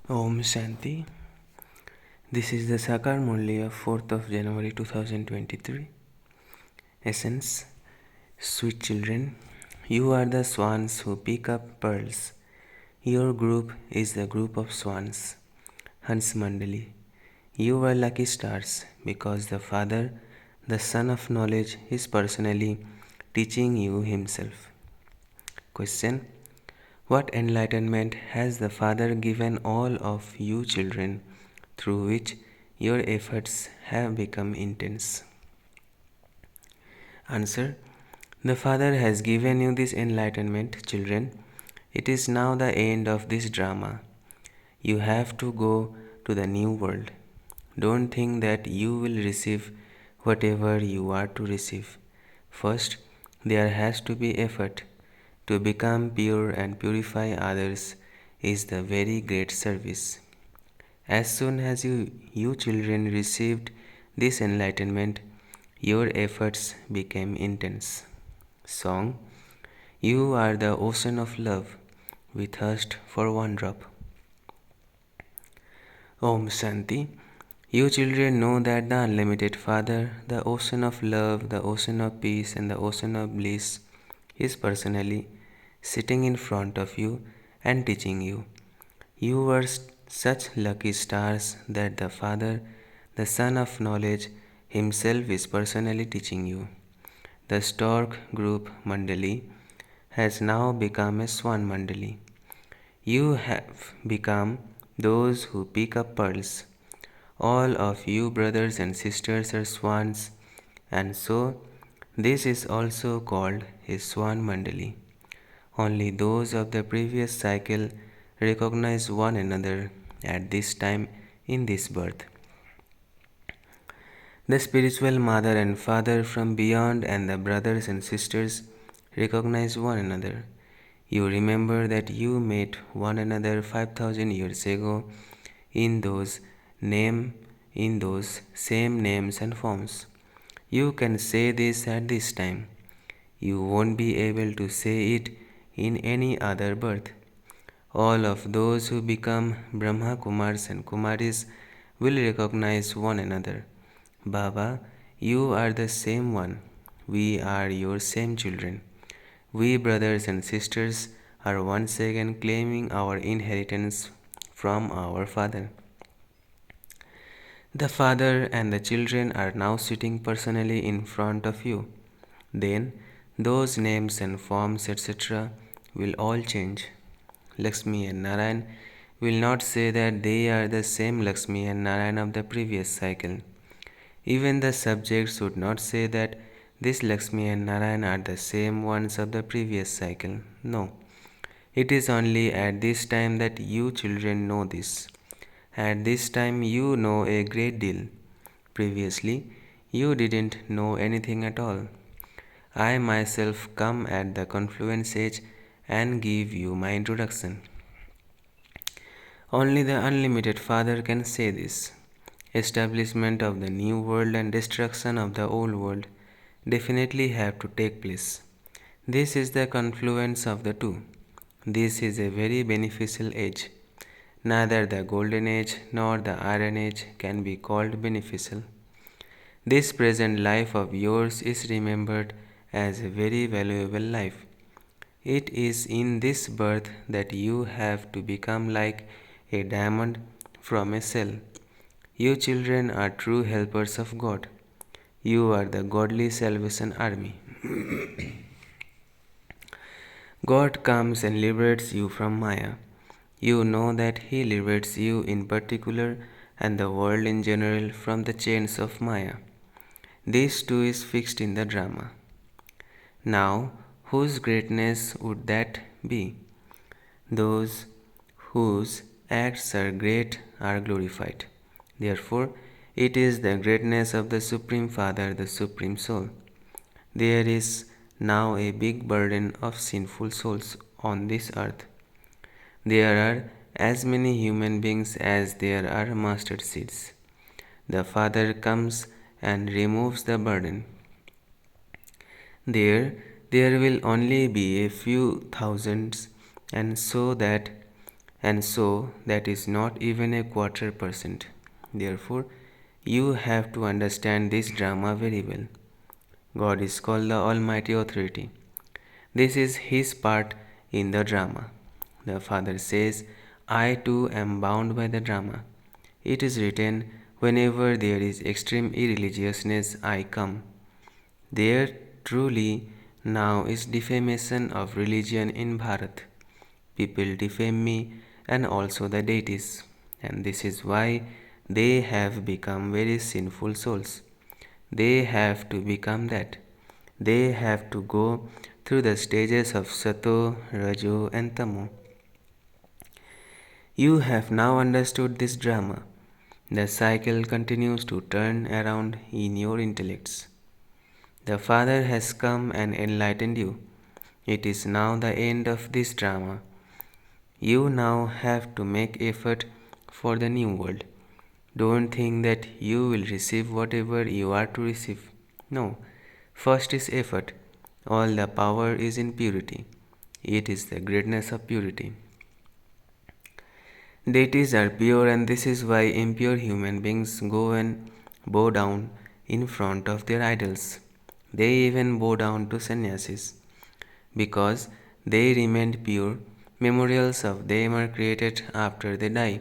Om Shanti. This is the Sakar Murli of 4th of January 2023. Essence. Sweet children, you are the swans who pick up pearls. Your group is the group of swans. Hans Mandali. You are lucky stars because the Father, the Son of Knowledge, is personally teaching you Himself. Question. What enlightenment has the Father given all of you children through which your efforts have become intense? Answer. The Father has given you this enlightenment, children. It is now the end of this drama. You have to go to the new world. Don't think that you will receive whatever you are to receive. First, there has to be effort. To become pure and purify others is the very great service. As soon as you children received this enlightenment, your efforts became intense. Song. You are the ocean of love. We thirst for one drop. Om Shanti. You children know that the unlimited Father, the ocean of love, the ocean of peace, and the ocean of bliss is personally sitting in front of you and teaching you. You were such lucky stars that the Father, the Son of Knowledge, Himself is personally teaching you. The stork group Mandali has now become a swan Mandali. You have become those who pick up pearls. All of you brothers and sisters are swans, and so this is also called a swan Mandali. Only those of the previous cycle recognize one another at this time in this birth. The spiritual mother and father from beyond and the brothers and sisters recognize one another. You remember that you met one another 5000 years ago in those same names and forms. You can say this at this time. You won't be able to say it in any other birth. All of those who become Brahma Kumars and Kumaris will recognize one another. Baba, you are the same one. We are your same children. We brothers and sisters are once again claiming our inheritance from our Father. The Father and the children are now sitting personally in front of you. Then those names and forms, etc., will all change. Lakshmi and Narayan will not say that they are the same Lakshmi and Narayan of the previous cycle. Even the subjects would not say that this Lakshmi and Narayan are the same ones of the previous cycle. No. It is only at this time that you children know this. At this time you know a great deal. Previously, you didn't know anything at all. I myself come at the confluence age and give you my introduction. Only the unlimited Father can say this. Establishment of the new world and destruction of the old world definitely have to take place. This is the confluence of the two. This is a very beneficial age. Neither the golden age nor the iron age can be called beneficial. This present life of yours is remembered as a very valuable life. It is in this birth that you have to become like a diamond from a cell. You children are true helpers of God. You are the godly salvation army. God comes and liberates you from Maya. You know that He liberates you in particular and the world in general from the chains of Maya. This too is fixed in the drama. Now, whose greatness would that be? Those whose acts are great are glorified. Therefore, it is the greatness of the Supreme Father, the Supreme Soul. There is now a big burden of sinful souls on this earth. There are as many human beings as there are mustard seeds. The Father comes and removes the burden. There will only be a few thousands, and so that and so that is not even a quarter%. Therefore, you have to understand this drama very well. God is called the Almighty Authority. This is His part in the drama. The Father says, I too am bound by the drama. It is written, whenever there is extreme irreligiousness, I come. There truly now is defamation of religion in Bharat. People defame me and also the deities, and this is why they have become very sinful souls. They have to become that. They have to go through the stages of Sato, Rajo, and Tamo. You have now understood this drama. The cycle continues to turn around in your intellects. The Father has come and enlightened you. It is now the end of this drama. You now have to make effort for the new world. Don't think that you will receive whatever you are to receive. No. First is effort. All the power is in purity. It is the greatness of purity. Deities are pure, and this is why impure human beings go and bow down in front of their idols. They even bow down to sannyasis. Because they remained pure, memorials of them are created after they die.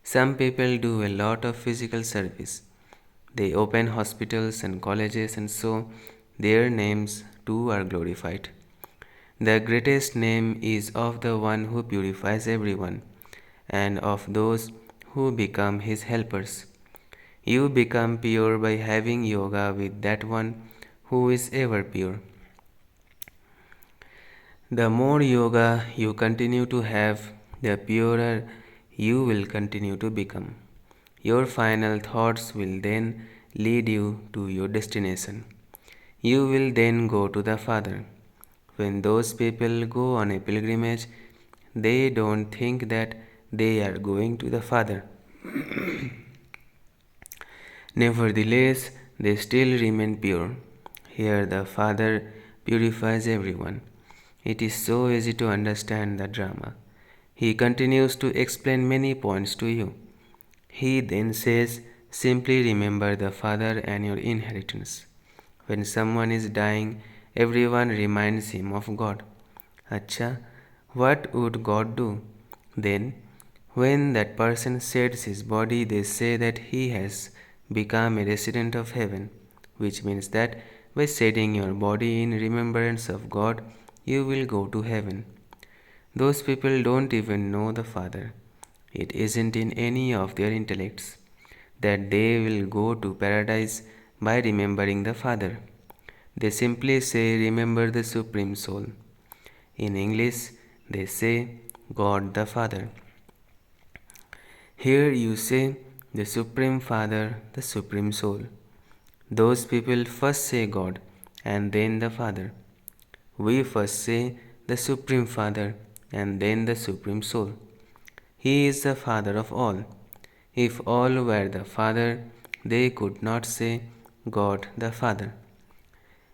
Some people do a lot of physical service. They open hospitals and colleges, and so their names too are glorified. The greatest name is of the one who purifies everyone, and of those who become his helpers. You become pure by having yoga with that one who is ever pure. The more yoga you continue to have, the purer you will continue to become. Your final thoughts will then lead you to your destination. You will then go to the Father. When those people go on a pilgrimage, they don't think that they are going to the Father. Nevertheless, they still remain pure. Here the Father purifies everyone. It is so easy to understand the drama. He continues to explain many points to you. He then says, simply remember the Father and your inheritance. When someone is dying, everyone reminds him of God. Acha, what would God do? Then, when that person sheds his body, they say that he has become a resident of heaven, which means that by shedding your body in remembrance of God, you will go to heaven. Those people don't even know the Father. It isn't in any of their intellects that they will go to paradise by remembering the Father. They simply say, remember the Supreme Soul. In English, they say, God the Father. Here you say, the Supreme Father, the Supreme Soul. Those people first say God and then the Father. We first say the Supreme Father and then the Supreme Soul. He is the Father of all. If all were the Father, they could not say God the Father.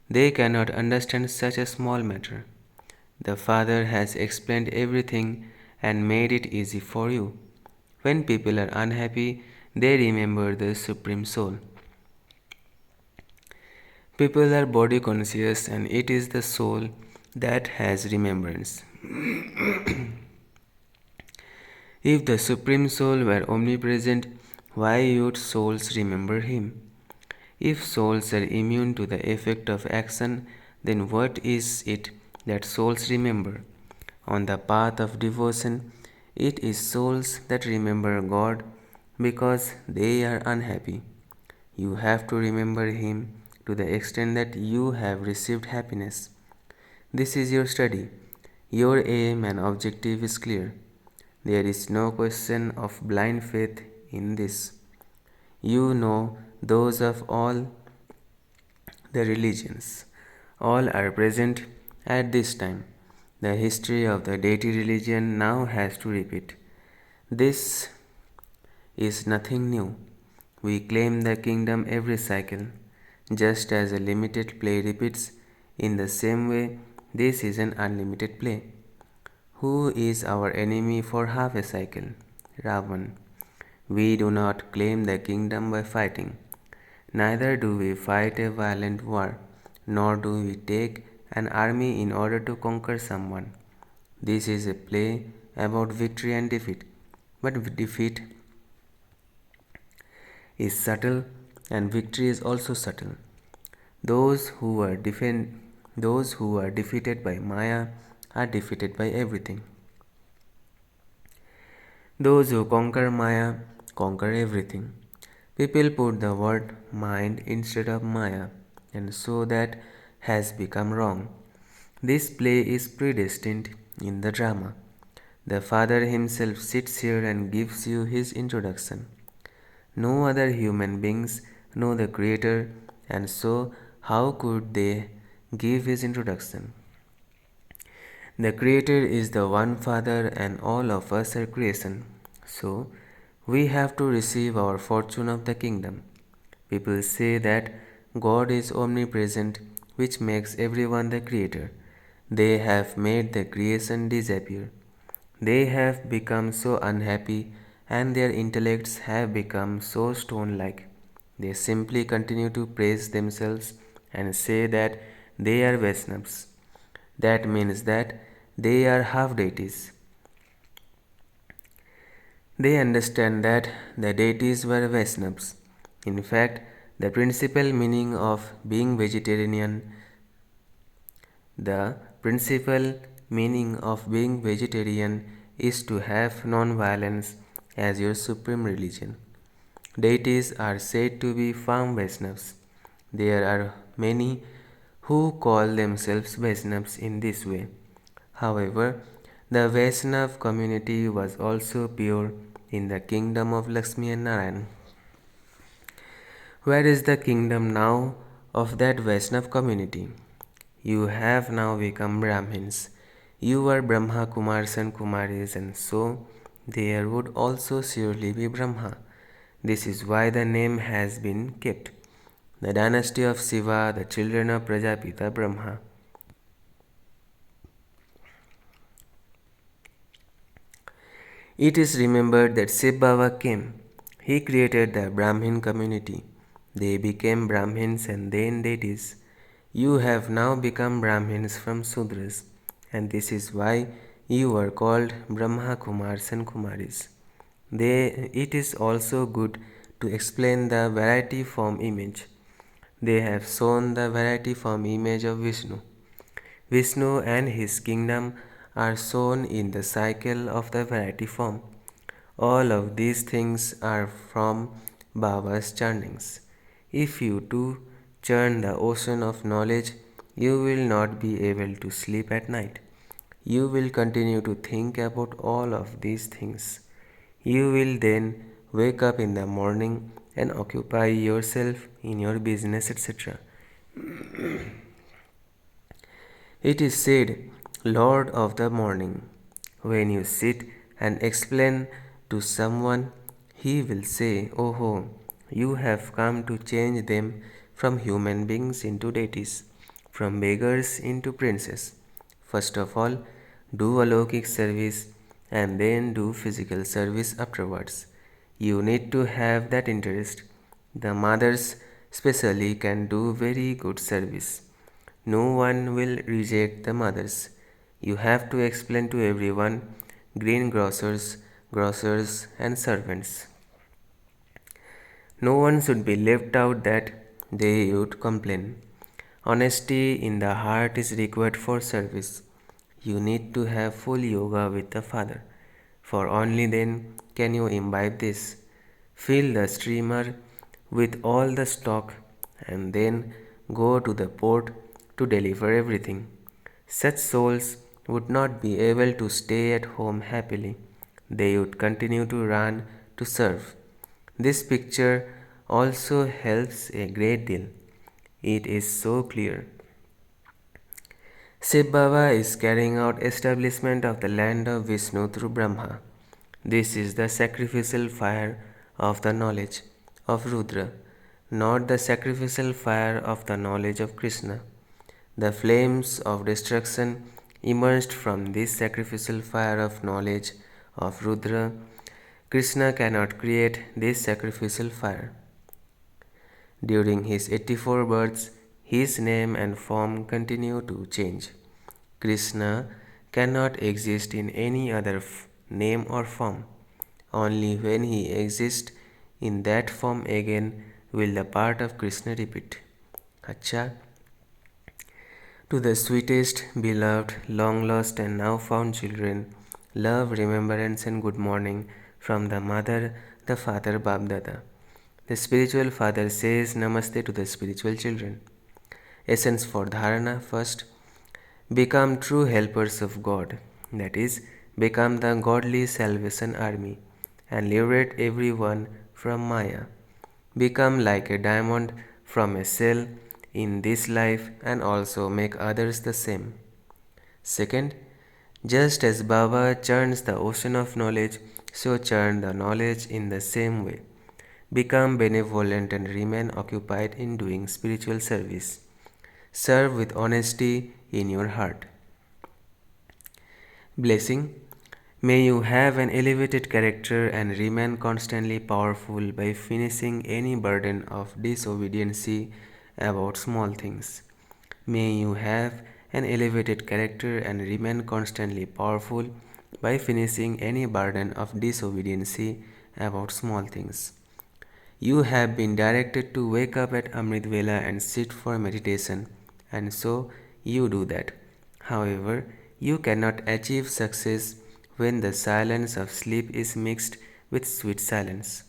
They cannot understand such a small matter. The Father has explained everything and made it easy for you. When people are unhappy, they remember the Supreme Soul. People are body conscious, and it is the soul that has remembrance. If the Supreme Soul were omnipresent, why would souls remember Him? If souls are immune to the effect of action, then what is it that souls remember? On the path of devotion, it is souls that remember God because they are unhappy. You have to remember Him to the extent that you have received happiness. This is your study. Your aim and objective is clear. There is no question of blind faith in this. You know those of all the religions. All are present at this time. The history of the deity religion now has to repeat. This is nothing new. We claim the kingdom every cycle. Just as a limited play repeats, in the same way, this is an unlimited play. Who is our enemy for half a cycle? Ravan. We do not claim the kingdom by fighting. Neither do we fight a violent war, nor do we take an army in order to conquer someone. This is a play about victory and defeat. But defeat is subtle and victory is also subtle. Those who are defeated by Maya are defeated by everything. Those who conquer Maya conquer everything. People put the word mind instead of Maya, and so that has become wrong. This play is predestined in the drama. The Father himself sits here and gives you his introduction. No other human beings know the Creator, and so how could they give his introduction? The Creator is the one Father, and all of us are creation. So, we have to receive our fortune of the kingdom. People say that God is omnipresent, which makes everyone the Creator. They have made the creation disappear. They have become so unhappy, and their intellects have become so stone like. They simply continue to praise themselves and say that they are Vaishnavas. That means that they are half deities. They understand that the deities were Vaishnavas. In fact, the principal meaning of being the principal meaning of being vegetarian is to have non-violence as your supreme religion. Deities are said to be firm Vaishnavas. There are many who call themselves Vaishnavas in this way. However, the Vaishnav community was also pure in the kingdom of Lakshmi and Narayan. Where is the kingdom now of that Vaishnav community? You have now become Brahmins. You are Brahma Kumars and Kumaris, and so there would also surely be Brahma. This is why the name has been kept. The dynasty of Shiva, the children of Prajapita Brahma. It is remembered that Shiv Baba came. He created the Brahmin community. They became Brahmins and then deities. You have now become Brahmins from Sudras, and this is why you are called Brahma Kumars and Kumaris. It is also good to explain the variety form image. They have shown the variety form image of Vishnu. Vishnu and his kingdom are shown in the cycle of the variety form. All of these things are from Baba's churnings. If you too churn the ocean of knowledge, you will not be able to sleep at night. You will continue to think about all of these things. You will then wake up in the morning and occupy yourself in your business, etc. It is said, Lord of the morning. When you sit and explain to someone, he will say, Oh, you have come to change them from human beings into deities, from beggars into princes. First of all, do alokik service and then do physical service afterwards. You need to have that interest. The mothers, especially, can do very good service. No one will reject the mothers. You have to explain to everyone grocers, and servants. No one should be left out that they would complain. Honesty in the heart is required for service. You need to have full yoga with the Father, for only then can you imbibe this. Fill the steamer with all the stock and then go to the port to deliver everything. Such souls would not be able to stay at home happily. They would continue to run to serve. This picture also helps a great deal. It is so clear. Shiv Baba is carrying out establishment of the land of Vishnu through Brahma. This is the sacrificial fire of the knowledge of Rudra, not the sacrificial fire of the knowledge of Krishna. The flames of destruction emerged from this sacrificial fire of knowledge of Rudra. Krishna cannot create this sacrificial fire. During his 84 births, his name and form continue to change. Krishna cannot exist in any other name or form. Only when he exists in that form again will the part of Krishna repeat. Acha. To the sweetest, beloved, long lost, and now found children, love, remembrance, and good morning from the mother, the father, Babdada. The spiritual father says Namaste to the spiritual children. Essence for dharana: first, become true helpers of God, that is, become the godly salvation army and liberate everyone from Maya. Become like a diamond from a shell in this life and also make others the same. Second, just as Baba churns the ocean of knowledge, so churn the knowledge in the same way. Become benevolent and remain occupied in doing spiritual service. Serve with honesty in your heart. Blessing: may you have an elevated character and remain constantly powerful by finishing any burden of disobedience about small things. May you have an elevated character and remain constantly powerful by finishing any burden of disobedience about small things. You have been directed to wake up at Amrit Vela and sit for meditation, and so you do that. However, you cannot achieve success when the silence of sleep is mixed with sweet silence.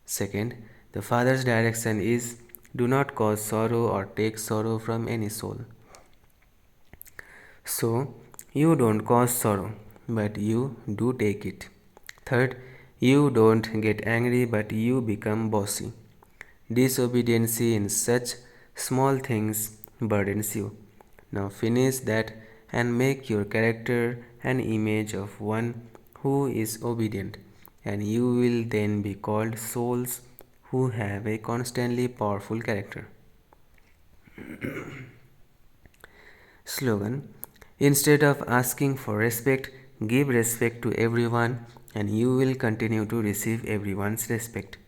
Second, the Father's direction is: do not cause sorrow or take sorrow from any soul. So, you don't cause sorrow, but you do take it. Third, you don't get angry, but you become bossy. Disobedience in such small things burdens you. Now finish that and make your character an image of one who is obedient, and you will then be called souls who have a constantly powerful character. Slogan: instead of asking for respect, give respect to everyone, and you will continue to receive everyone's respect.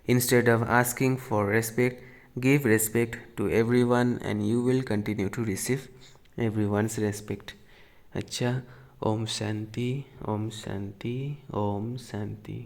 Instead of asking for respect, give respect to everyone, and you will continue to receive everyone's respect. अच्छा, ओम शांति, ओम शांति, ओम शांति.